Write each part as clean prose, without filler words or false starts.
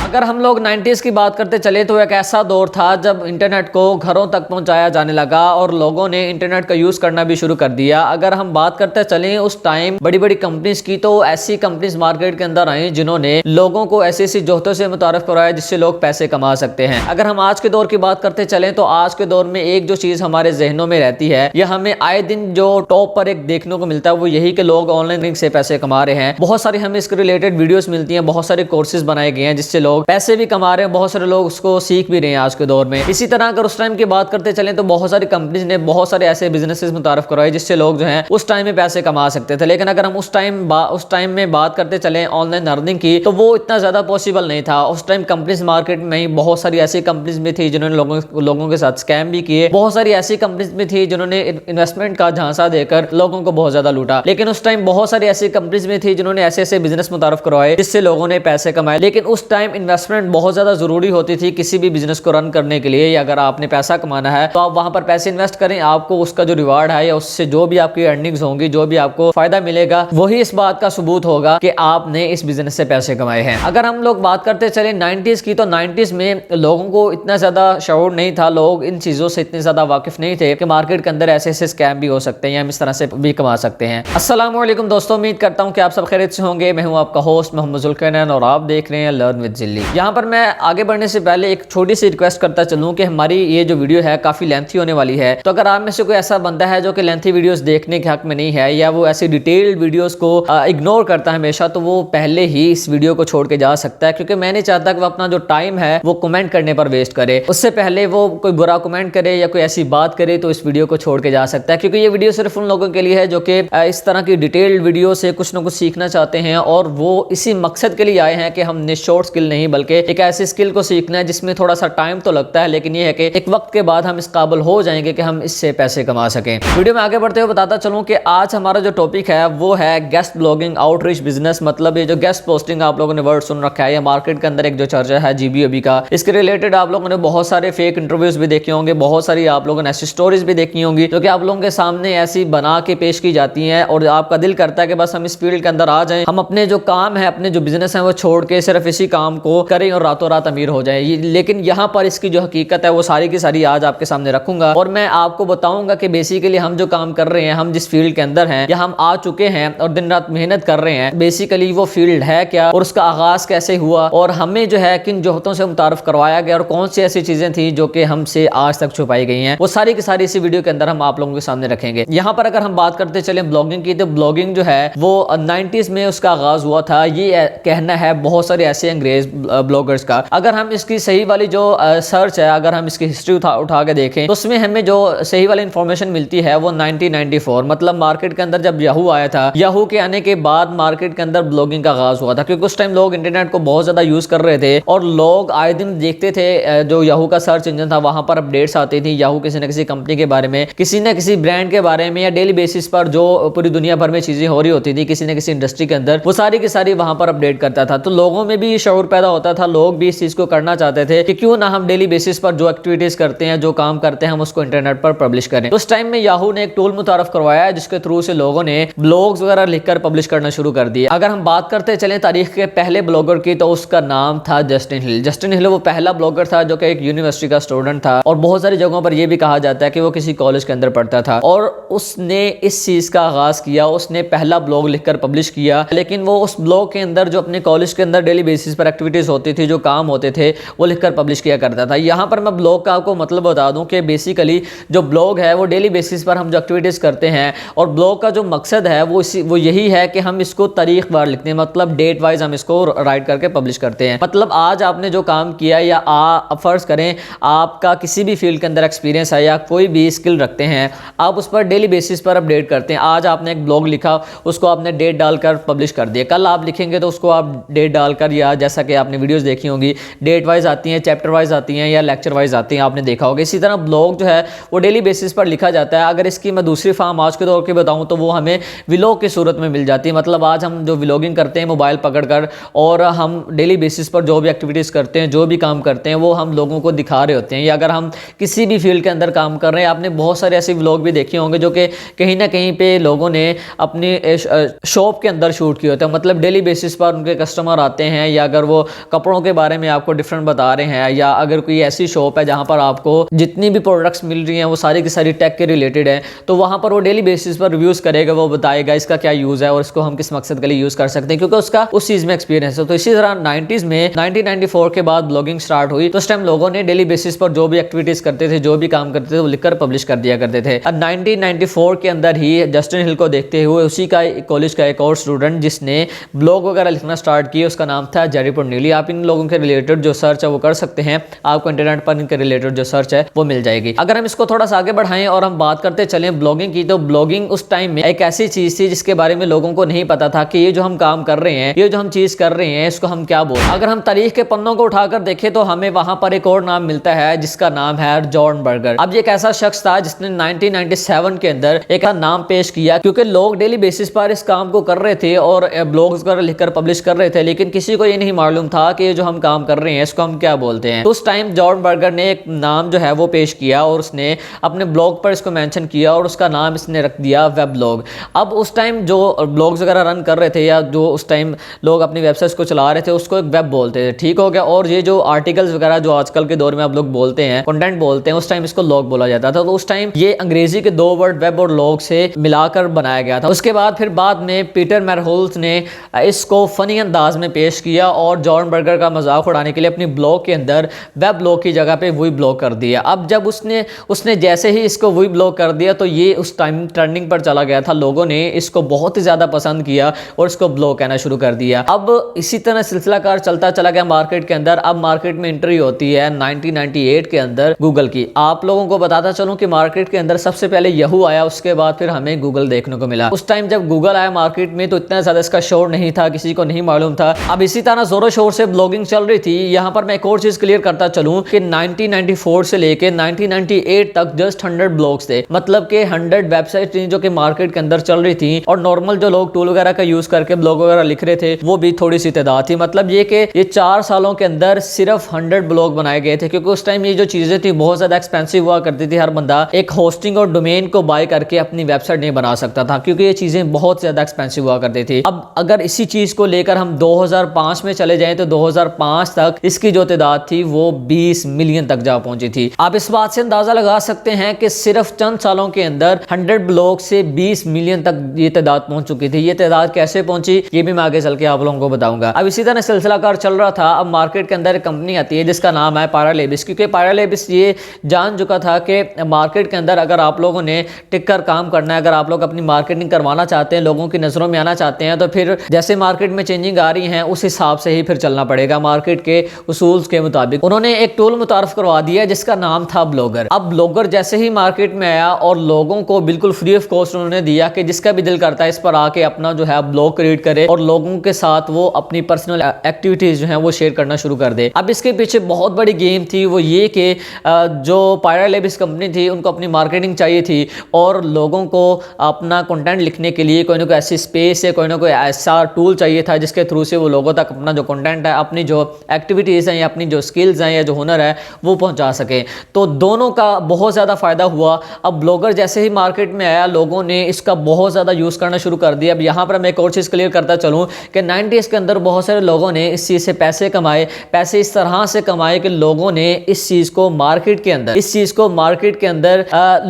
अगर हम लोग 90s की बात करते चले तो एक ऐसा दौर था जब इंटरनेट को घरों तक पहुंचाया जाने लगा और लोगों ने इंटरनेट का यूज करना भी शुरू कर दिया। अगर हम बात करते चले उस टाइम बड़ी बड़ी कंपनीज की, तो ऐसी कंपनीज मार्केट के अंदर आई जिन्होंने लोगों को ऐसी ऐसी जोहतों से मुतारफ कराया जिससे लोग पैसे कमा सकते हैं। अगर हम आज के दौर की बात करते चले तो आज के दौर में एक जो चीज हमारे जहनों में रहती है या हमें आए दिन जो टॉप पर एक देखने को मिलता है वो यही कि लोग ऑनलाइन लिंक से पैसे कमा रहे हैं। बहुत सारी हमें इसके रिलेटेड वीडियोस मिलती हैं, बहुत सारे कोर्सेज बनाए गए हैं जिससे लोग पैसे भी कमा रहे हैं, बहुत सारे लोग उसको सीख भी रहे हैं आज के दौर में। इसी तरह अगर उस टाइम की बात करते चलें तो बहुत सारी कंपनीज ने बहुत सारे ऐसे बिजनेसेस मुतारफ करवाए जिससे लोग जो हैं उस टाइम में पैसे कमा सकते थे। लेकिन अगर हम उस टाइम में बात करते चलें ऑनलाइन अर्निंग की, तो वो इतना ज्यादा पॉसिबल नहीं था। उस टाइम कंपनीज मार्केट में बहुत सारी ऐसी कंपनीज भी थी जिन्होंने लोगों के साथ स्कैम भी किए, बहुत सारी ऐसी कंपनीज भी थी जिन्होंने इन्वेस्टमेंट का झांसा देकर लोगों को बहुत ज्यादा लूटा। लेकिन उस टाइम बहुत सारी ऐसी कंपनीज भी थी जिन्होंने ऐसे ऐसे बिजनेस मुतारफ करवाए जिससे लोगों ने पैसे कमाए। लेकिन उस टाइम इन्वेस्टमेंट बहुत ज्यादा जरूरी होती थी किसी भी बिजनेस को रन करने के लिए, या अगर आपने पैसा कमाना है तो आप वहां पर पैसे इन्वेस्ट करें, आपको उसका जो रिवार्ड है या उससे जो भी आपकी अर्निंग्स होंगी, जो भी आपको फायदा मिलेगा, वही इस बात का सबूत होगा कि आपने इस बिजनेस से पैसे कमाए हैं। अगर हम लोग बात करते चले 90s की, तो 90s में लोगों को इतना ज्यादा शऊर नहीं था, लोग इन चीजों से इतने ज्यादा वाकिफ नहीं थे कि मार्केट के अंदर ऐसे ऐसे स्कैम भी हो सकते हैं या हम इस तरह से भी कमा सकते हैं। अस्सलाम वालेकुम दोस्तों, उम्मीद करता हूं कि आप सब खैरियत से होंगे। मैं हूं आपका होस्ट मोहम्मद जुल्करनैन और आप देख रहे हैं लर्न विद जिल्ली। यहाँ पर मैं आगे बढ़ने से पहले एक छोटी सी रिक्वेस्ट करता चलूं कि हमारी ये जो वीडियो है काफी लेंथी होने वाली है, तो अगर आप में से कोई ऐसा बंदा है जो कि लेंथी वीडियोस देखने के हक में नहीं है या वो ऐसी डिटेल्ड वीडियोस को इग्नोर करता है हमेशा, तो वो पहले ही इस वीडियो को छोड़ के जा सकता है, क्योंकि मैं नहीं चाहता कि वो अपना जो टाइम है वो कमेंट करने पर वेस्ट करे। उससे पहले वो कोई बुरा कमेंट करे या कोई ऐसी बात करे तो इस वीडियो को छोड़ के जा सकता है, क्योंकि ये वीडियो सिर्फ उन लोगों के लिए है जो कि इस तरह की डिटेल्ड वीडियो से कुछ ना कुछ सीखना चाहते हैं और वो इसी मकसद के लिए आए हैं कि हमने शॉर्ट स्किल नहीं बल्कि एक ऐसी स्किल को सीखना है जिसमें थोड़ा सा टाइम तो लगता है, लेकिन ये है कि एक वक्त के बाद हम इस काबिल हो जाएंगे कि हम इससे पैसे कमा सकें। वीडियो में आगे बढ़ते हुए बताता चलूं कि आज हमारा जो टॉपिक है वो है गेस्ट ब्लॉगिंग आउटरीच बिजनेस। मतलब ये जो गेस्ट पोस्टिंग आप लोगों ने वर्ड सुन रखा है, या मार्केट के अंदर एक जो चर्चा है GBOB का, इसके रिलेटेड आप लोगों ने बहुत सारे फेक इंटरव्यूज भी देखे होंगे, बहुत सारी आप लोगों ने ऐसी स्टोरीज भी देखी होंगी जो कि आप लोगों के सामने ऐसी बना के पेश की जाती हैं और आपका दिल करता है कि बस हम इस फील्ड के अंदर आ जाएं, हम अपने जो काम है, अपने जो बिजनेस है वो छोड़ के सिर्फ इसी काम को करें और रातों रात अमीर हो जाए। लेकिन यहाँ पर इसकी जो हकीकत है वो सारी की सारी आज आपके सामने रखूंगा और मैं आपको बताऊंगा कि बेसिकली हम जो काम कर रहे हैं, हम जिस फील्ड के अंदर हैं या हम आ चुके हैं और दिन रात मेहनत कर रहे हैं, बेसिकली वो फील्ड है क्या और उसका आगाज कैसे हुआ और हमें जो है किन जोहतों से मुतारफ करवाया गया और कौन सी ऐसी चीजें थी जो कि हमसे आज तक छुपाई गई हैं, वो सारी की सारी इसी वीडियो के अंदर हम आप लोगों के सामने रखेंगे। यहाँ पर अगर हम बात करते चले ब्लॉगिंग की, तो ब्लॉगिंग जो है वो 90s में उसका आगाज हुआ था, ये कहना है बहुत सारे ऐसे अंग्रेज ब्लॉगर्स का। अगर हम इसकी सही वाली जो सर्च है, अगर हम इसकी हिस्ट्री उठा के देखें तो उसमें हमें जो सही वाली इंफॉर्मेशन मिलती है वो 1994, मतलब मार्केट के अंदर जब याहू आया था, याहू के आने के बाद मार्केट के अंदर ब्लॉगिंग का आगाज हुआ था, क्योंकि उस टाइम लोग इंटरनेट को बहुत ज्यादा यूज कर रहे थे और लोग आए दिन देखते थे जो याहू का सर्च इंजन था वहां पर अपडेट्स आती थी, याहू किसी न किसी कंपनी के बारे में, किसी न किसी ब्रांड के बारे में, या डेली बेसिस पर जो पूरी दुनिया भर में चीजें हो रही होती थी किसी न किसी इंडस्ट्री के अंदर, वो सारी की सारी वहां पर अपडेट करता था। तो लोगों में भी शऊर पैदा होता था, लोग भी इस चीज को करना चाहते थे कि क्यों ना हम डेली बेसिस पर जो एक्टिविटीज करते हैं, जो काम करते हैं, हम उसको इंटरनेट पर पब्लिश करें। तो उस टाइम में याहू ने एक टूल मुतारफ करवाया है जिसके थ्रू से लोगों ने ब्लॉग्स वगैरह लिखकर पब्लिश करना शुरू कर दिए। अगर हम बात करते चले तारीख के पहले ब्लॉगर की, तो उसका नाम था जस्टिन हिल। जस्टिन हिल वो पहला ब्लॉगर था जो कि एक यूनिवर्सिटी का स्टूडेंट था और बहुत सारी जगहों पर यह भी कहा जाता है कि वो किसी कॉलेज के अंदर पढ़ता था और उसने इस चीज का आगाज किया, उसने पहला ब्लॉग लिखकर पब्लिश किया। लेकिन वो उस ब्लॉग के अंदर जो अपने कॉलेज के अंदर डेली बेसिस पर एक्टिविटीज होती थी, जो काम होते थे, वो लिखकर पब्लिश किया करता था। यहाँ पर मैं ब्लॉग का आपको मतलब बता दूं कि बेसिकली जो ब्लॉग है वो डेली बेसिस पर हम जो एक्टिविटीज करते हैं और ब्लॉग का जो मकसद है वो यही है कि हम इसको तारीख वार लिखते हैं, मतलब डेट वाइज हम इसको राइट करके पब्लिश करते हैं। मतलब आज आपने जो काम किया या फर्ज करें आपका किसी भी फील्ड के अंदर एक्सपीरियंस है या कोई भी स्किल रखते हैं, आप उस पर डेली बेसिस पर अपडेट करते हैं। आज आपने एक ब्लॉग लिखा, उसको आपने डेट डालकर पब्लिश कर दिया, कल आप लिखेंगे तो उसको आप डेट डालकर, या जैसा कि आपने वीडियोस देखी होंगी डेट वाइज आती हैं, चैप्टर वाइज आती हैं या लेक्चर वाइज आती हैं, आपने देखा होगा। इसी तरह ब्लॉग जो है वो डेली बेसिस पर लिखा जाता है। अगर इसकी मैं दूसरी फॉर्म आज के दौर की बताऊं तो वो हमें व्लॉग की सूरत में मिल जाती है। मतलब आज हम जो व्लॉगिंग करते हैं मोबाइल पकड़कर और हम डेली बेसिस पर जो भी एक्टिविटीज करते हैं, जो भी काम करते हैं, वो हम लोगों को दिखा रहे होते हैं। या अगर हम किसी भी फील्ड के अंदर काम कर रहे हैं, आपने बहुत सारे ऐसे व्लॉग भी देखे होंगे जो कि कहीं ना कहीं पे लोगों ने अपनी शॉप के अंदर शूट किए होते हैं। मतलब डेली बेसिस पर उनके कस्टमर आते हैं या अगर वो कपड़ों के बारे में आपको डिफरेंट बता रहे हैं, या अगर कोई ऐसी शॉप है जहाँ पर आपको जितनी भी प्रोडक्ट्स मिल रही हैं वो सारी की सारी टेक के रिलेटेड है, तो वहाँ पर वो डेली बेसिस पर रिव्यूज़ करेगा, वो बताएगा इसका क्या यूज़ है और इसको हम किस मकसद के लिए यूज़ कर सकते हैं, क्योंकि उसका उस चीज़ में एक्सपीरियंस है। तो इसी तरह 90s में 1994 के बाद ब्लॉगिंग स्टार्ट हुई, तो उस टाइम लोगों ने डेली बेसिस पर जो भी एक्टिविटीज़ करते थे, जो भी काम करते थे, वो लिखकर पब्लिश कर दिया करते थे। अब 1994 के अंदर ही जस्टिन हिल को देखते हुए उसी का कॉलेज का एक और स्टूडेंट जिसने ब्लॉग वगैरह लिखना स्टार्ट किया, उसका नाम था जेरी पोर्नेली। आप इन लोगों के रिलेटेड जो सर्च है वो कर सकते हैं, आपको इंटरनेट पर इनके रिलेटेड जो सर्च है वो मिल जाएगी। अगर हम इसको थोड़ा सा आगे बढ़ाएं और हम बात करते चलें ब्लॉगिंग की, तो ब्लॉगिंग उस टाइम में एक ऐसी चीज थी जिसके बारे में लोगों को नहीं पता था कि ये जो हम काम कर रहे हैं, ये जो हम चीज कर रहे हैं, इसको हम क्या बोलते हैं। अगर हम तारीख के पन्नों को उठाकर देखें तो हमें वहां पर एक और नाम मिलता है जिसका नाम है जॉन बर्गर। अब ये एक ऐसा शख्स था जिसने 1997 के अंदर एक नाम पेश किया, क्योंकि लोग डेली बेसिस पर इस काम को कर रहे थे और ब्लॉग्स वगैरह लिखकर पब्लिश कर रहे थे, लेकिन किसी को ये नहीं मालूम था कि ये जो हम काम कर रहे हैं इसको हम क्या बोलते हैं। तो उस टाइम जॉन बर्गर ने एक नाम जो है वो पेश किया और उसने अपने ब्लॉग पर इसको मेंशन किया और उसका नाम इसने रख दिया वेब ब्लॉग। अब उस टाइम जो ब्लॉग्स वगैरह रन कर रहे थे या जो उस टाइम लोग अपनी वेबसाइट्स को चला रहे थे उसको एक वेब बोलते थे, ठीक हो गया। और ये जो आर्टिकल्स वगैरह जो आजकल के दौर में आप लोग बोलते हैं, कंटेंट बोलते हैं, उस टाइम इसको लॉग बोला जाता था। तो उस टाइम ये अंग्रेजी के दो वर्ड वेब और लॉग से मिलाकर बनाया गया था। उसके बाद फिर बाद में पीटर मैरहोल्स ने इसको फनी अंदाज में पेश किया और जॉन बर्गर का मजाक उड़ाने के लिए अपनी ब्लॉग के अंदर वेब ब्लॉग की जगह पे वही ब्लॉग कर दिया। अब जब उसने जैसे ही इसको वही ब्लॉग कर दिया तो ये उस टाइम ट्रेंडिंग पर चला गया था, लोगों ने इसको बहुत ही ज्यादा पसंद किया और इसको ब्लॉग कहना शुरू कर दिया। अब इसी तरह सिलसिलाकार चलता चला गया मार्केट के अंदर। अब मार्केट में एंट्री होती है 1998 के अंदर गूगल की। आप लोगों को बताता चलूं कि मार्केट के अंदर सबसे पहले याहू आया, उसके बाद फिर हमें गूगल देखने को मिला। उस टाइम जब गूगल आया मार्केट में तो इतना ज्यादा इसका शोर नहीं था, किसी को नहीं मालूम था। अब इसी तरह जोरों शोर से ब्लॉगिंग चल रही थी। यहाँ पर मैं एक और चीज क्लियर करता चलूं कि 1994 से लेके 1998 तक जस्ट 100 ब्लॉग्स थे, मतलब कि 100 वेबसाइट थी जो कि मार्केट के अंदर चल रही थी, और नॉर्मल जो लोग टूल वगैरह का यूज करके ब्लॉग वगैरह लिख रहे थे वो भी थोड़ी सी तादाद थी। मतलब ये कि ये 4 सालों के अंदर सिर्फ 100 ब्लॉग बनाए गए थे, क्योंकि उस टाइम ये जो चीजें थी बहुत ज्यादा एक्सपेंसिव हुआ करती थी। हर बंदा एक होस्टिंग और डोमेन को बाय करके अपनी वेबसाइट नहीं बना सकता था, क्योंकि ये चीजें बहुत ज्यादा एक्सपेंसिव हुआ करती थी। अब अगर इसी चीज को लेकर हम 2005 में चले जाएं तो 2005 तक इसकी जो तादाद थी वो 20 मिलियन तक जा पहुंची थी। आप इस बात से अंदाजा लगा सकते हैं कि सिर्फ चंद सालों के अंदर 100 ब्लॉग से 20 मिलियन तक ये तादाद पहुंच चुकी थी। ये तादाद कैसे पहुंची ये भी मैं आगे चल के आप लोगों को बताऊंगा। अब इसी तरह सिलसिलाकार चल रहा था। अब मार्केट के अंदर एक कंपनी आती है जिसका नाम है पारालेबिस, क्योंकि पारालेबिस ये जान चुका था कि मार्केट के अंदर अगर आप लोगों ने टिक कर काम करना है, अगर आप लोग अपनी मार्केटिंग करवाना चाहते हैं, लोगों की नजरों में आना चाहते हैं, तो फिर जैसे मार्केट में चेंजिंग आ रही है उस हिसाब से ही फिर चलना पड़ेगा मार्केट के उसूल के मुताबिक। उन्होंने एक टूल मुतारफ करवा दिया जिसका नाम था ब्लॉगर। अब ब्लॉगर जैसे ही मार्केट में आया और लोगों को बिल्कुल फ्री ऑफ कॉस्ट उन्होंने दिया कि जिसका भी दिल करता है इस पर आके अपना जो है ब्लॉग क्रिएट करे और लोगों के साथ वो अपनी पर्सनल एक्टिविटीज जो है वो शेयर करना शुरू कर दे। अब इसके पीछे बहुत बड़ी गेम थी, वो ये कि जो पायरालेबिस कंपनी थी उनको अपनी मार्केटिंग चाहिए थी और लोगों को अपना कंटेंट लिखने के लिए कोई ना कोई ऐसी स्पेस या कोई ना कोई ऐसा टूल चाहिए था जिसके थ्रू से वो लोगों तक अपना जो कंटेंट है, अपनी जो एक्टिविटीज़ हैं या अपनी जो स्किल्स हैं या जो हुनर है वो पहुंचा सके। तो दोनों का बहुत ज़्यादा फ़ायदा हुआ। अब ब्लॉगर जैसे ही मार्केट में आया लोगों ने इसका बहुत ज़्यादा यूज़ करना शुरू कर दिया। अब यहाँ पर मैं एक और चीज़ क्लियर करता चलूँ कि 90s के अंदर बहुत सारे लोगों ने इस चीज़ से पैसे कमाए। पैसे इस तरह से कमाए कि लोगों ने इस चीज़ को मार्केट के अंदर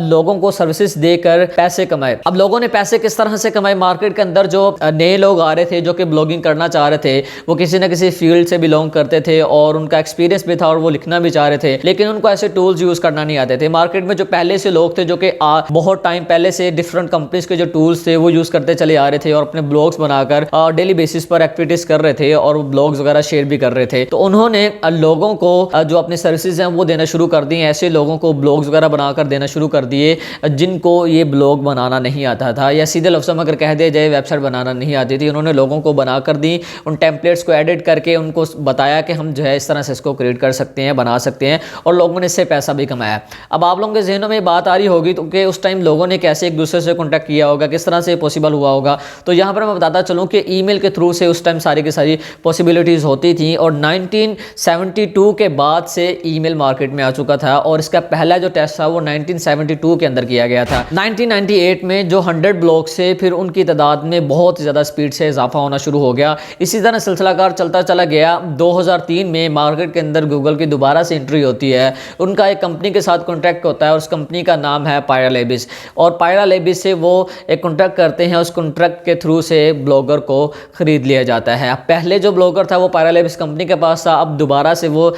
लोगों को सर्विसेज देकर पैसे कमाए। अब लोगों ने पैसे किस तरह से कमाए मार्केट के अंदर? जो नए लोग आ रहे थे जो कि ब्लॉगिंग करना चाह रहे थे, वो किसी न किसी फील्ड से बिलोंग करते थे और उनका एक्सपीरियंस भी था और वो लिखना भी चाह रहे थे, लेकिन उनको ऐसे टूल्स यूज करना नहीं आते थे। मार्केट में जो पहले से लोग थे जो कि बहुत टाइम पहले से डिफरेंट कंपनीज के जो टूल्स थे वो यूज करते चले आ रहे थे और अपने ब्लॉग्स बनाकर डेली बेसिस पर एक्टिविटीज कर रहे थे और ब्लॉग्स वगैरह शेयर भी कर रहे थे। तो उन्होंने लोगों को जो अपने सर्विसेज हैं वो देना शुरू कर दी। ऐसे लोगों को ब्लॉग्स वगैरह बनाकर देना शुरू कर दिए जिनको ये ब्लॉग बनाना नहीं आता था, या सीधे लफ्ज़ों में अगर कह दिया जाए वेबसाइट बनाना नहीं आती थी। उन्होंने लोगों को बनाकर दी, उन टेम्पलेट्स को एडिट करके उनको बताया कि हम जो है इस तरह से इसको क्रिएट कर सकते हैं, बना सकते हैं, और लोगों ने इससे पैसा भी कमाया। अब आप लोगों के जहनों में बात आ रही होगी तो कि उस टाइम लोगों ने कैसे एक दूसरे से कॉन्टैक्ट किया होगा, किस तरह से पॉसिबल हुआ होगा। तो यहाँ पर मैं बताता चलूँ कि ईमेल के थ्रू से उस टाइम सारी की सारी पॉसिबिलिटीज़ होती थी और 1972 के बाद से ईमेल मार्केट में आ चुका था और इसका पहला जो टेस्ट था वो 1972 के अंदर किया गया था। 1998 में जो 100 ब्लॉग से फिर उनकी तादाद में बहुत ज़्यादा स्पीड से इजाफा होना शुरू हो गया। इसी तरह सिलसिलाकार चलता चला गया 2003 में मार्केट के अंदर गूगल की दोबारा से एंट्री होती है। उनका एक कंपनी के साथ कॉन्ट्रैक्ट होता है और उस कंपनी का नाम है पायरालेबिस, और पायरालेबिस से वो एक कॉन्ट्रैक्ट करते हैं। उस कॉन्ट्रैक्ट के थ्रू से ब्लॉगर को खरीद लिया जाता है। अब पहले जो ब्लॉगर था वो पायरालेबिस कंपनी के पास था, अब दोबारा से वो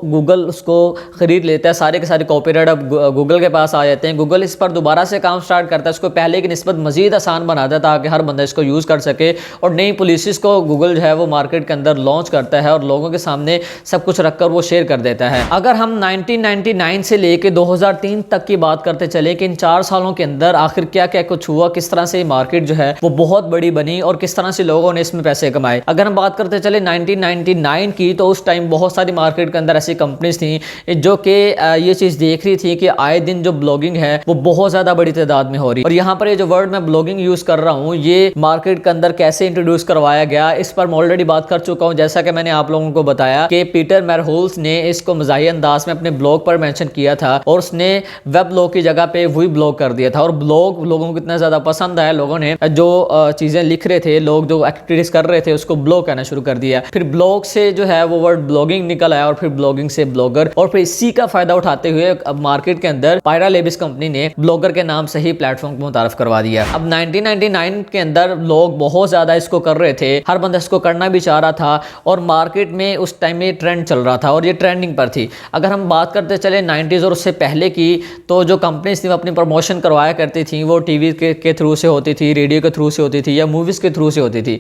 गूगल उसको खरीद लेता है। सारे के सारे कॉपीराइट अब गूगल के पास आ जाते हैं। गूगल इस पर दोबारा से काम स्टार्ट करता है, उसको पहले की निस्बत मजीद आसान बनाता है ताकि हर बंदा इसको यूज़ कर सके, और नई पॉलिसीज़ को गूगल जो है वो मार्केट के अंदर लॉन्च करता है और लोगों के सामने सब कुछ रखकर वो शेयर कर देता है। अगर हम 1999 से लेके 2003 तक की बात करते चले कि इन 4 सालों के अंदर आखिर क्या क्या कुछ हुआ, किस तरह से मार्केट जो है वो बहुत बड़ी बनी और किस तरह से लोगों ने इसमें पैसे कमाए। अगर हम बात करते चले 1999 की, तो उस टाइम बहुत सारी मार्केट के अंदर ऐसी कंपनीज थी जो कि ये चीज़ देख रही थी कि आए दिन जो ब्लॉगिंग है वो बहुत ज़्यादा बड़ी तादाद में हो रही है। और यहाँ पर ये जो वर्ड मैं ब्लॉगिंग यूज़ कर रहा हूँ ये मार्केट के अंदर कैसे इंट्रोड्यूस करवाया गया, इस पर मैं ऑलरेडी बात कर चुका हूँ। जैसा कि मैंने आप लोगों को बताया कि पीटर मैरहोल्स ने इसको मज़ाही अंदाज में अपने ब्लॉग पर मेंशन किया था और उसने वेब ब्लॉग की जगह पे वही ब्लॉग कर दिया था, और ब्लॉग लोगों को इतना ज़्यादा पसंद आया, लोगों ने जो चीज़ें लिख रहे थे, लोग जो एक्टिविटीज़ कर रहे थे उसको ब्लॉग कहना शुरू कर दिया। फिर ब्लॉग से जो है वो वर्ड ब्लॉगिंग निकल आया और फिर ब्लॉगिंग से ब्लॉगर, और फिर इसी का फायदा उठाते हुए अब मार्केट के अंदर पायरालेबिस कंपनी ने ब्लॉगर के नाम से ही प्लेटफॉर्म को मुतारफ करवा दिया। अब 1999 के अंदर लोग बहुत ज़्यादा इसको कर रहे थे, हर बंदा इसको करना भी चाह रहा था और मार्केट में उस टाइम में ट्रेंड चल रहा था और ये ट्रेंडिंग पर थी। अगर हम बात करते चले 90s और उससे पहले की, तो जो कंपनीज थी वो अपनी प्रमोशन करवाया करती थी, वो टीवी के थ्रू से होती थी, रेडियो के थ्रू से होती थी या मूवीज़ के थ्रू से होती थी।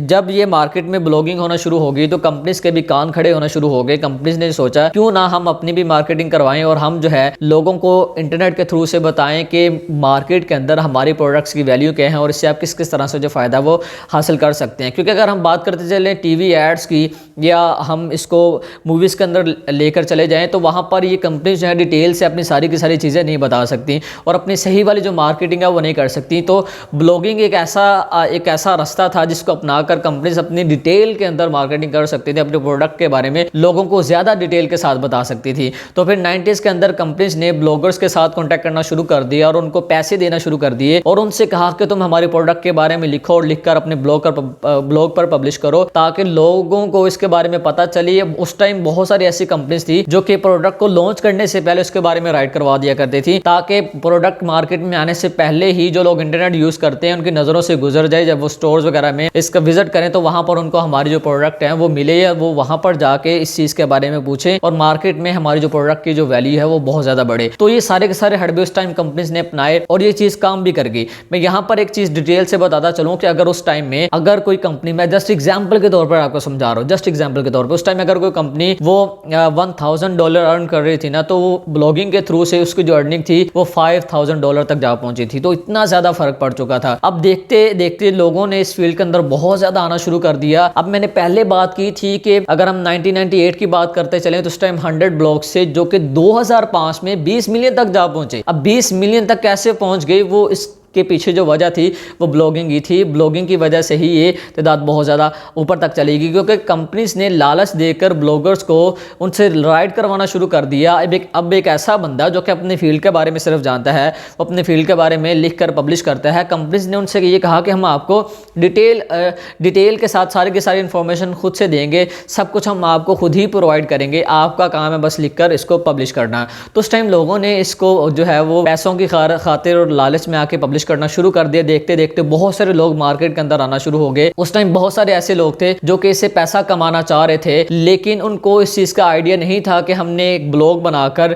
जब ये मार्केट में ब्लॉगिंग होना शुरू हो गई तो कंपनीज के भी कान खड़े होना शुरू हो गए। कंपनीज ने सोचा क्यों ना हम अपनी भी मार्केटिंग करवाएं और हम जो है लोगों को इंटरनेट के थ्रू से बताएं कि मार्केट के अंदर हमारे प्रोडक्ट्स की वैल्यू क्या है और इससे आप किस किस तरह से जो फ़ायदा वो हासिल कर सकते हैं। क्योंकि अगर हम बात करते चले टीवी एड्स की या हम इसको मूवीज़ के अंदर लेकर चले जाएं तो वहाँ पर ये कंपनीज जो है डिटेल से अपनी सारी की सारी चीज़ें नहीं बता सकती और अपनी सही वाली जो मार्केटिंग है वो नहीं कर सकती। तो ब्लॉगिंग एक ऐसा रास्ता था जिसको अपनाकर कंपनीज अपनी डिटेल के अंदर मार्केटिंग कर सकती थी, अपने प्रोडक्ट के बारे में लोगों को ज़्यादा डिटेल के साथ बता सकती थी। तो फिर 90s के अंदर कंपनीज ने ब्लॉगर्स के साथ कॉन्टैक्ट करना शुरू कर दिया और उनको पैसे देना शुरू कर दिए और उनसे कहा कि तुम हमारे प्रोडक्ट के बारे में लिखो और लिखकर अपने ब्लॉग पर पब्लिश करो ताकि लोगों को इसके बारे में पता चले। उस टाइम बहुत सारी ऐसी कंपनीज थी जो कि प्रोडक्ट को लॉन्च करने से पहले उसके बारे में राइट करवा दिया करती थी ताकि प्रोडक्ट मार्केट में आने से पहले ही जो लोग इंटरनेट यूज करते हैं उनकी नजरों से गुजर जाए। जब वो स्टोर्स वगैरह में इसका विजिट करें तो वहां पर उनको हमारी जो प्रोडक्ट है वो मिले या वो वहां पर जाके इस चीज के बारे में पूछे और मार्केट में हमारी जो प्रोडक्ट की जो वैल्यू है वो बहुत ज्यादा बढ़े। तो ये सारे के सारे हड़बे उस टाइम कंपनीज ने अपनाए और ये चीज काम भी कर गई। मैं यहाँ पर एक चीज डिटेल से बताता चलूं कि अगर उस टाइम में अगर कोई कंपनी, मैं जस्ट एग्जाम्पल के तौर पर आपको समझा रहा हूँ, जस्ट एग्जाम्पल के तौर पर उस टाइम अगर कोई कंपनी वो $1000 अर्न कर रही थी ना तो वो ब्लॉगिंग के थ्रू से उसकी जो अर्निंग थी वो $5000 तक जा पहुंची थी। तो इतना ज्यादा फर्क पड़ चुका था। अब देखते देखते लोगों ने इस फील्ड के अंदर बहुत ज्यादा आना शुरू कर दिया। अब मैंने पहले बात की थी कि अगर हम 1998 की बात करते चले तो उस टाइम 100 ब्लॉग्स से जो कि 2005 में 20 मिलियन तक जा पहुंचे। अब 20 मिलियन तक कैसे पहुंच गई, वो इस के पीछे जो वजह थी वो ब्लॉगिंग ही थी। ब्लॉगिंग की वजह से ही ये तादाद बहुत ज़्यादा ऊपर तक चलेगी क्योंकि कंपनीज ने लालच देकर ब्लॉगर्स को उनसे राइट करवाना शुरू कर दिया। अब एक ऐसा बंदा जो कि अपने फील्ड के बारे में सिर्फ जानता है वो अपने फील्ड के बारे में लिख कर पब्लिश करता है। कंपनीज ने उनसे ये कहा कि हम आपको डिटेल के साथ सारी की सारी इन्फॉर्मेशन खुद से देंगे, सब कुछ हम आपको खुद ही प्रोवाइड करेंगे, आपका काम है बस लिख कर इसको पब्लिश करना। तो उस टाइम लोगों ने इसको जो है वो पैसों की खातिर और लालच में आके पब्लिश करना शुरू कर दिया। देखते देखते बहुत सारे लोग मार्केट के अंदर आना शुरू हो गए। उस टाइम बहुत सारे ऐसे लोग थे जो कि इससे पैसा कमाना चाह रहे थे लेकिन उनको इस चीज का आइडिया नहीं था कि हमने एक ब्लॉग बनाकर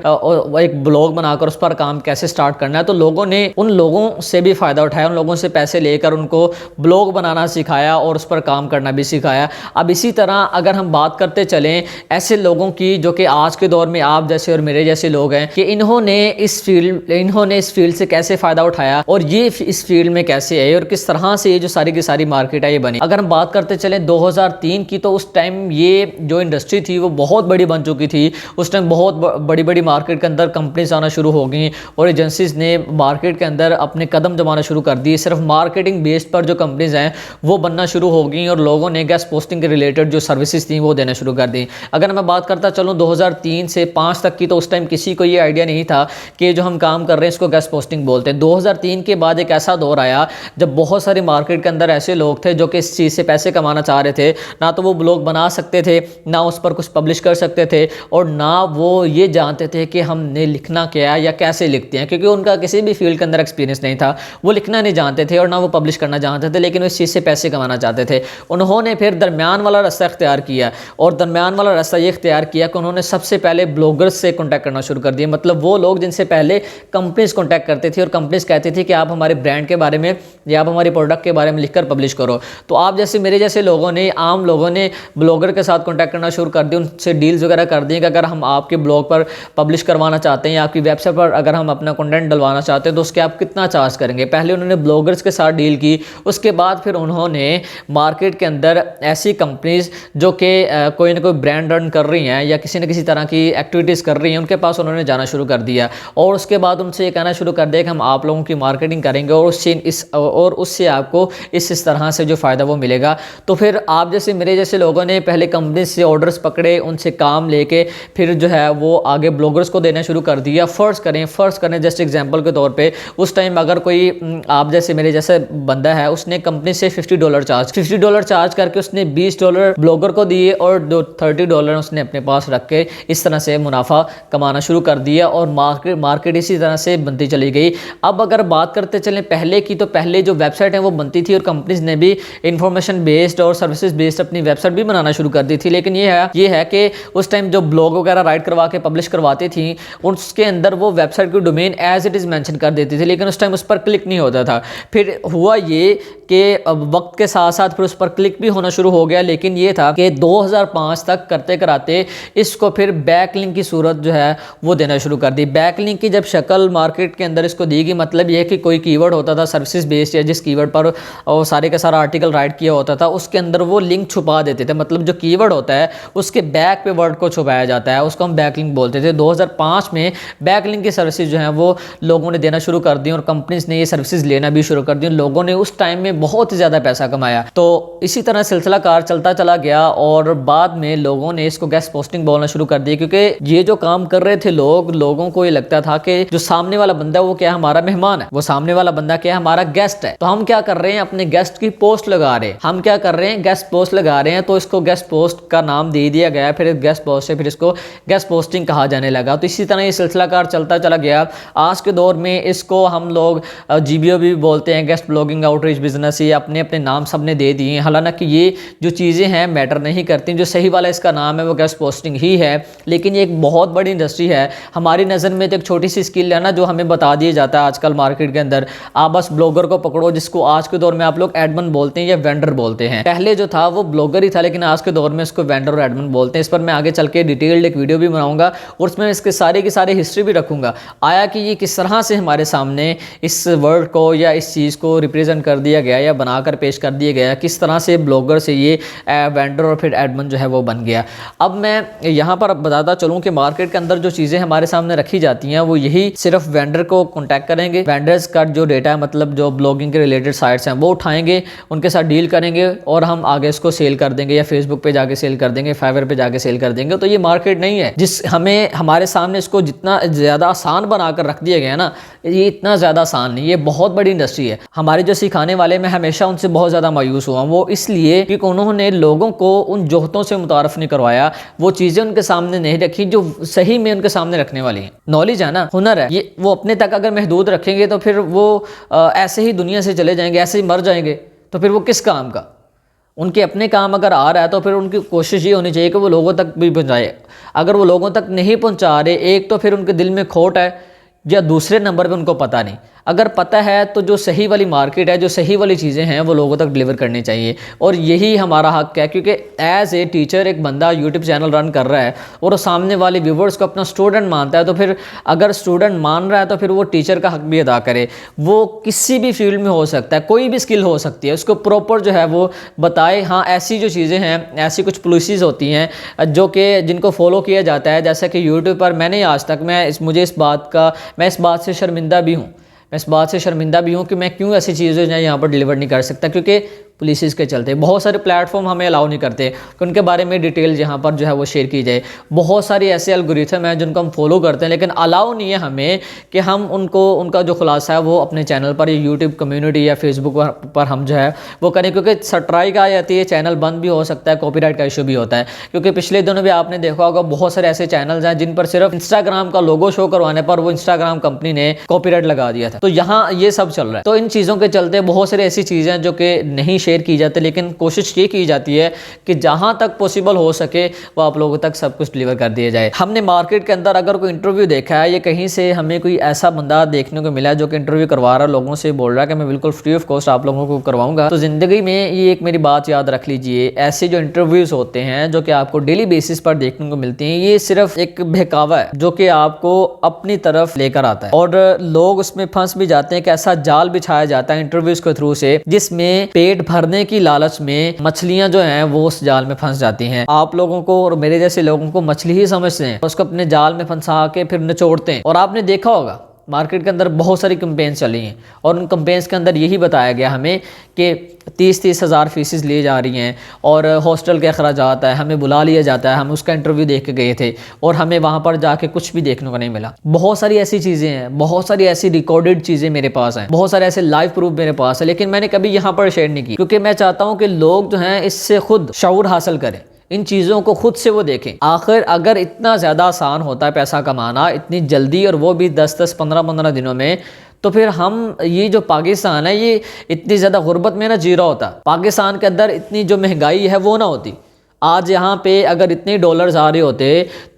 उस पर काम कैसे स्टार्ट करना है। तो लोगों ने उन लोगों से भी फायदा उठाया, उन लोगों से पैसे लेकर उनको ब्लॉग बनाना सिखाया और उस पर काम करना भी सिखाया। अब इसी तरह अगर हम बात करते चलें ऐसे लोगों की जो कि आज के दौर में आप जैसे और मेरे जैसे लोग हैं कि इन्होंने इस फील्ड से कैसे फायदा उठाया और ये इस फील्ड में कैसे आए और किस तरह से ये जो सारी की सारी मार्केट है ये बनी। अगर हम बात करते चले 2003 की तो उस टाइम ये जो इंडस्ट्री थी वो बहुत बड़ी बन चुकी थी। उस टाइम बहुत बड़ी बड़ी मार्केट के अंदर कंपनीज आना शुरू हो गई और एजेंसीज ने मार्केट के अंदर अपने कदम जमाना शुरू कर दिए। सिर्फ मार्केटिंग बेस्ड पर जो कंपनीज हैं वो बनना शुरू हो गई और लोगों ने गेस्ट पोस्टिंग के रिलेटेड जो सर्विसेज थी वो देना शुरू कर दी। अगर मैं बात करता चलूँ 2003 से 5 तक की तो उस टाइम किसी को ये आइडिया नहीं था कि जो हम काम कर रहे हैं इसको गेस्ट पोस्टिंग बोलते हैं। 2003 के बाद एक ऐसा दौर आया जब बहुत सारी मार्केट के अंदर ऐसे लोग थे जो कि इस चीज़ से पैसे कमाना चाह रहे थे। ना तो वो ब्लॉग बना सकते थे, ना उस पर कुछ पब्लिश कर सकते थे, और ना वो ये जानते थे कि हमने लिखना क्या है या कैसे लिखते हैं, क्योंकि उनका किसी भी फील्ड के अंदर एक्सपीरियंस नहीं था। वो लिखना नहीं जानते थे और ना वो पब्लिश करना जानते थे, लेकिन वो इस चीज़ से पैसे कमाना चाहते थे। उन्होंने फिर दरमियान वाला रास्ता इख्तियार किया, और दरमियान वाला रास्ता ये इख्तियार किया कि उन्होंने सबसे पहले ब्लॉगर्स से कॉन्टैक्ट करना शुरू कर दिया। मतलब वो लोग जिनसे पहले कंपनीज कॉन्टैक्ट करते थे और कंपनीज कहती थी कि आप हमारे ब्रांड के बारे में या आप हमारे प्रोडक्ट के बारे में लिखकर पब्लिश करो। तो आप जैसे मेरे जैसे लोगों ने, आम लोगों ने ब्लॉगर के साथ कॉन्टैक्ट करना शुरू कर दिया, उनसे डील्स वगैरह कर दिए कि अगर हम आपके ब्लॉग पर पब्लिश करवाना चाहते हैं या आपकी वेबसाइट पर अगर हम अपना कंटेंट डलवाना चाहते हैं तो उसके आप कितना चार्ज करेंगे। पहले उन्होंने ब्लॉगर्स के साथ डील की, उसके बाद फिर उन्होंने मार्केट के अंदर ऐसी कंपनीज जो कि कोई ना कोई ब्रांड रन कर रही हैं या किसी न किसी तरह की एक्टिविटीज़ कर रही हैं, उनके पास उन्होंने जाना शुरू कर दिया, और उसके बाद उनसे ये कहना शुरू कर दिया कि हम आप लोगों की मार्केटिंग करेंगे और उससे आपको इस तरह से जो फ़ायदा वो मिलेगा। तो फिर आप जैसे मेरे जैसे लोगों ने पहले कंपनी से ऑर्डर्स पकड़े, उनसे काम लेके फिर जो है वो आगे ब्लॉगर्स को देना शुरू कर दिया। फ़र्ज़ करें जस्ट एग्जांपल के तौर पे, उस टाइम अगर कोई आप जैसे मेरे जैसे बंदा है, उसने कंपनी से $50 चार्ज करके उसने $20 ब्लॉगर को दिए और $30 उसने अपने पास रख के इस तरह से मुनाफा कमाना शुरू कर दिया, और मार्केट इसी तरह से बनती चली गई। अब अगर बात करते चलें पहले की, तो पहले जो वेबसाइट है वो बनती थी और कंपनीज ने भी इंफॉर्मेशन बेस्ड और सर्विसेज बेस्ड अपनी वेबसाइट भी बनाना शुरू कर दी थी। लेकिन ये है कि उस टाइम जो ब्लॉग वगैरह राइट करवा के पब्लिश करवाती थी, उसके अंदर वो वेबसाइट की domain as it is mention कर देती थी, लेकिन उस टाइम उस पर क्लिक नहीं होता था। फिर हुआ ये कि अब वक्त के साथ साथ फिर उस पर क्लिक भी होना शुरू हो गया, लेकिन ये था कि 2005 तक करते कराते इसको फिर बैकलिंक की सूरत जो है वो देना शुरू कर दी। बैकलिंक की जब शक्ल मार्केट के अंदर इसको दी गई, मतलब ये कि कोई कीवर्ड होता था सर्विसेज बेस्ड या जिस कीवर्ड पर वो सारे का सारा आर्टिकल राइट किया होता था, उसके अंदर वो लिंक छुपा देते थे। मतलब जो कीवर्ड होता है उसके बैक पे वर्ड को छुपाया जाता है, उसको हम बैकलिंक बोलते थे। 2005 में बैकलिंक की सर्विसेज जो हैं वो लोगों ने देना शुरू कर दी और कंपनीज ने ये सर्विसेज लेना भी शुरू कर दी। लोगों ने उस टाइम में बहुत ज़्यादा पैसा कमाया। तो इसी तरह सिलसिला कार चलता चला गया, और बाद में लोगों ने इसको गेस्ट पोस्टिंग बोलना शुरू कर दी, क्योंकि ये जो काम कर रहे थे लोगों को ये लगता था कि जो सामने वाला बंदा वो क्या हमारा मेहमान है, वो सामने वाला बंदा क्या हमारा गेस्ट है। तो हम क्या कर रहे हैं, अपने गेस्ट की पोस्ट लगा रहे हैं, हम क्या कर रहे हैं, गेस्ट पोस्ट लगा रहे हैं। तो इसको गेस्ट पोस्ट का नाम दे दिया गया, फिर गेस्ट पोस्ट से फिर इसको गेस्ट पोस्टिंग कहा जाने लगा। तो इसी तरह ये सिलसिला कार चलता चला गया। आज के दौर में इसको हम लोग GBO भी बोलते हैं, गेस्ट ब्लॉगिंग आउटरीच बिजनेस। ये अपने अपने नाम सबने दे दिए हैं, हालांकि ये जो चीज़ें हैं मैटर नहीं करती। जो सही वाला इसका नाम है वो गेस्ट पोस्टिंग ही है, लेकिन ये एक बहुत बड़ी इंडस्ट्री है। हमारी नज़र में तो एक छोटी सी स्किल है ना, जो हमें बता दिया जाता है आजकल मार्केट के अंदर। आप बस ब्लॉगर को पकड़ो, जिसको आज के दौर में आप लोग एडमन बोलते हैं या वेंडर बोलते हैं। पहले जो था वो ब्लॉगर ही था, लेकिन आज के दौर में इसको वेंडर और एडमन बोलते हैं। इस पर मैं आगे चल के डिटेल्ड एक वीडियो भी बनाऊंगा और उसमें इसके सारे की सारी हिस्ट्री भी रखूंगा, आया कि ये किस तरह से हमारे सामने इस वर्ड को या इस चीज़ को रिप्रेजेंट कर दिया गया या बनाकर पेश कर दिया गया, किस तरह से ब्लॉगर से ये वेंडर और फिर एडमन जो है वो बन गया। अब मैं यहाँ पर बताता चलूँ कि मार्केट के अंदर जो चीज़ें हमारे सामने रखी जाती हैं वो यही सिर्फ वेंडर को कॉन्टैक्ट करेंगे, वेंडर्स का जो डेटा है मतलब जो ब्लॉगिंग के रिलेटेड साइट्स हैं वो उठाएंगे, उनके साथ डील करेंगे और हम आगे इसको सेल कर देंगे या फेसबुक पे जाके सेल कर देंगे, फाइवर पे जाके सेल कर देंगे। तो ये मार्केट नहीं है जिस हमें हमारे सामने इसको जितना ज़्यादा आसान बनाकर रख दिया गया ना, ये इतना ज़्यादा आसान नहीं, ये बहुत बड़ी इंडस्ट्री है। हमारे जो सिखाने वाले मैं हमेशा उनसे बहुत ज़्यादा मायूस हुआ, वो इसलिए कि उन्होंने लोगों को उन जोहतों से मुतारफ़ नहीं करवाया, वो चीज़ें उनके सामने नहीं रखी जो सही में उनके सामने रखने वाली हैं। नॉलेज है ना, हुनर है, ये वो अपने तक अगर महदूद रखेंगे तो फिर वो ऐसे ही दुनिया से चले जाएंगे, ऐसे ही मर जाएंगे, तो फिर वो किस काम का। उनके अपने काम अगर आ रहा है तो फिर उनकी कोशिश ये होनी चाहिए कि वो लोगों तक भी पहुँचाए। अगर वो लोगों तक नहीं पहुँचा रहे, एक तो फिर उनके दिल में खोट है या दूसरे नंबर पे उनको पता नहीं। अगर पता है तो जो सही वाली मार्केट है, जो सही वाली चीज़ें हैं वो लोगों तक डिलीवर करनी चाहिए, और यही हमारा हक है। क्योंकि एज ए टीचर एक बंदा यूट्यूब चैनल रन कर रहा है और सामने वाले व्यूवर्स को अपना स्टूडेंट मानता है, तो फिर अगर स्टूडेंट मान रहा है तो फिर वो टीचर का हक भी अदा करे। वो किसी भी फील्ड में हो सकता है, कोई भी स्किल हो सकती है, उसको प्रॉपर जो है वो बताए। हाँ, ऐसी जो चीज़ें हैं, ऐसी कुछ पॉलिसीज़ होती हैं जो कि जिनको फॉलो किया जाता है, जैसा कि यूट्यूब पर मैंने आज तक मैं इस बात से शर्मिंदा भी हूँ। मैं इस बात से शर्मिंदा भी हूँ कि मैं क्यों ऐसी चीज़ें जो है यहाँ पर डिलीवर नहीं कर सकता, क्योंकि पुलिस के चलते। बहुत सारे प्लेटफॉर्म हमें अलाउ नहीं करते कि उनके बारे में डिटेल यहाँ पर जो है वो शेयर की जाए। बहुत सारी ऐसे एल्गोरिथम हैं जिनको हम फॉलो करते हैं, लेकिन अलाउ नहीं है हमें कि हम उनका जो खुलासा है वो अपने चैनल पर या यूट्यूब कम्युनिटी या फेसबुक पर हम जो है वो करें, क्योंकि स्ट्राइक आ जाती है, चैनल बंद भी हो सकता है, कॉपीराइट का इशू भी होता है। क्योंकि पिछले दिनों भी आपने देखा होगा बहुत सारे ऐसे चैनल्स हैं जिन पर सिर्फ इंस्टाग्राम का लोगो शो करवाने पर वो इंस्टाग्राम कंपनी ने कॉपीराइट लगा दिया था। तो यहाँ ये सब चल रहा है। तो इन चीज़ों के चलते बहुत सारी ऐसी चीज़ें जो कि नहीं शेयर की जाती, लेकिन कोशिश ये की जाती है कि जहाँ तक पॉसिबल हो सके वो आप लोगों तक सब कुछ डिलीवर कर दिया जाए। हमने मार्केट के अंदर अगर कोई इंटरव्यू देखा है या कहीं से हमें कोई ऐसा बंदा देखने को मिला जो कि इंटरव्यू करवा रहा है, लोगों से बोल रहा है कि मैं बिल्कुल फ्री ऑफ कॉस्ट आप लोगों को करवाऊंगा, तो जिंदगी में ये एक मेरी बात याद रख लीजिए, ऐसे जो इंटरव्यूज होते हैं जो कि आपको डेली बेसिस पर देखने को मिलती हैं, ये सिर्फ एक बहकावा है जो कि आपको अपनी तरफ लेकर आता है और लोग उसमें फंस भी जाते हैं कि ऐसा जाल बिछाया जाता है इंटरव्यूज के थ्रू से जिसमें पेट भरने की लालच में मछलियां जो हैं वो उस जाल में फंस जाती हैं। आप लोगों को और मेरे जैसे लोगों को मछली ही समझते हैं, उसको अपने जाल में फंसा के फिर निचोड़ते हैं। और आपने देखा होगा मार्केट के अंदर बहुत सारी कंपेन्स चली हैं और उन कंपेन्स के अंदर यही बताया गया हमें कि 30-30 हज़ार फीसेस ली जा रही हैं और हॉस्टल के अखराजात है, हमें बुला लिया जाता है। हम उसका इंटरव्यू देख के गए थे और हमें वहाँ पर जाके कुछ भी देखने को नहीं मिला। बहुत सारी ऐसी चीज़ें हैं, बहुत सारी ऐसी रिकॉर्डेड चीज़ें मेरे पास हैं, बहुत सारे ऐसे लाइव प्रूफ मेरे पास है, लेकिन मैंने कभी यहाँ पर शेयर नहीं की क्योंकि मैं चाहता हूँ कि लोग जो हैं इससे खुद शऊर हासिल करें, इन चीज़ों को खुद से वो देखें। आखिर अगर इतना ज़्यादा आसान होता है पैसा कमाना इतनी जल्दी और वो भी 10-10, 15-15 दिनों में, तो फिर हम ये जो पाकिस्तान है ये इतनी ज़्यादा गुर्बत में ना जी रहा होता। पाकिस्तान के अंदर इतनी जो महंगाई है वो ना होती। आज यहाँ पे अगर इतने डॉलर्स आ रहे होते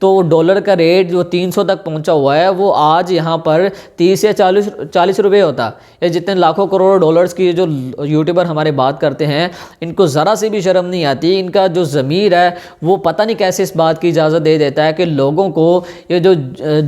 तो डॉलर का रेट जो 300 तक पहुँचा हुआ है वो आज यहाँ पर 30 या 40 रुपये होता। या जितने लाखों करोड़ डॉलर्स की जो यूट्यूबर हमारे बात करते हैं, इनको ज़रा सी भी शर्म नहीं आती। इनका जो ज़मीर है वो पता नहीं कैसे इस बात की इजाज़त दे देता है कि लोगों को ये जो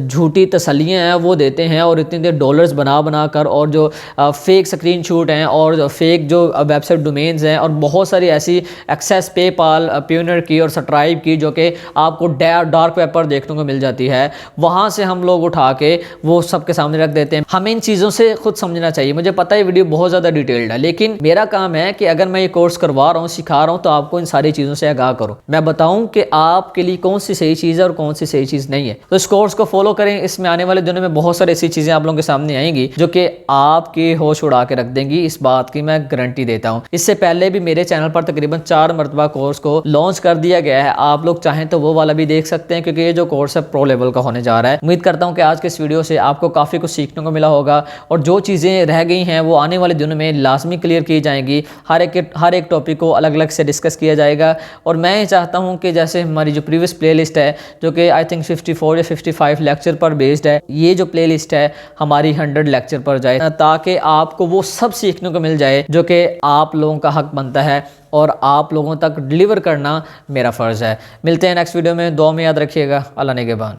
झूठी तसल्लियाँ हैं वो देते हैं और इतने डॉलर्स बना कर, और जो फेक स्क्रीन शॉट हैं और फेक जो वेबसाइट डोमेन्स हैं और बहुत सारी ऐसी एक्सेस पेपाल की और स्ट्राइप की जो कि आपको डार्क वेब पर देखने को मिल जाती है, वहां से हम लोग उठा के वो सबके सामने रख देते हैं। हमें इन चीज़ों से खुद समझना चाहिए। मुझे पता है वीडियो बहुत ज़्यादा डिटेल्ड है, लेकिन मेरा काम है कि अगर मैं ये कोर्स करवा रहा हूँ, सिखा रहा हूँ, तो आपको इन सारी चीज़ों से आगाह करो। मैं बताऊँ कि आपके लिए कौन सी सही चीज़ है और कौन सी सही चीज़ नहीं है। तो इस कोर्स को फॉलो करें। इसमें आने वाले दिनों में बहुत सारी ऐसी चीज़ें आप लोगों के सामने आएंगी जो कि आपके होश उड़ा के रख देंगी, इस बात की मैं गारंटी देता हूँ। इससे पहले भी मेरे चैनल पर तकरीबन 4 मरतबा कोर्स को लॉन्च कर दिया गया है। आप लोग चाहें तो वो वाला भी देख सकते हैं क्योंकि ये जो कोर्स है प्रो लेवल का होने जा रहा है। उम्मीद करता हूं कि आज के इस वीडियो से आपको काफ़ी कुछ सीखने को मिला होगा और जो चीज़ें रह गई हैं वो आने वाले दिनों में लाजमी क्लियर की जाएंगी। हर एक टॉपिक को अलग अलग से डिस्कस किया जाएगा और मैं ये चाहता हूँ कि जैसे हमारी जो प्रीवियस प्लेलिस्ट है जो कि आई थिंक 54 या 55 लेक्चर पर बेस्ड है, ये जो प्लेलिस्ट है हमारी 100 लेक्चर पर जाए ताकि आपको वो सब सीखने को मिल जाए जो कि आप लोगों का हक बनता है और आप लोगों तक डिलीवर करना मेरा फ़र्ज़ है। मिलते हैं नेक्स्ट वीडियो में। दुआ में याद रखिएगा। अल्लाह निगहबान।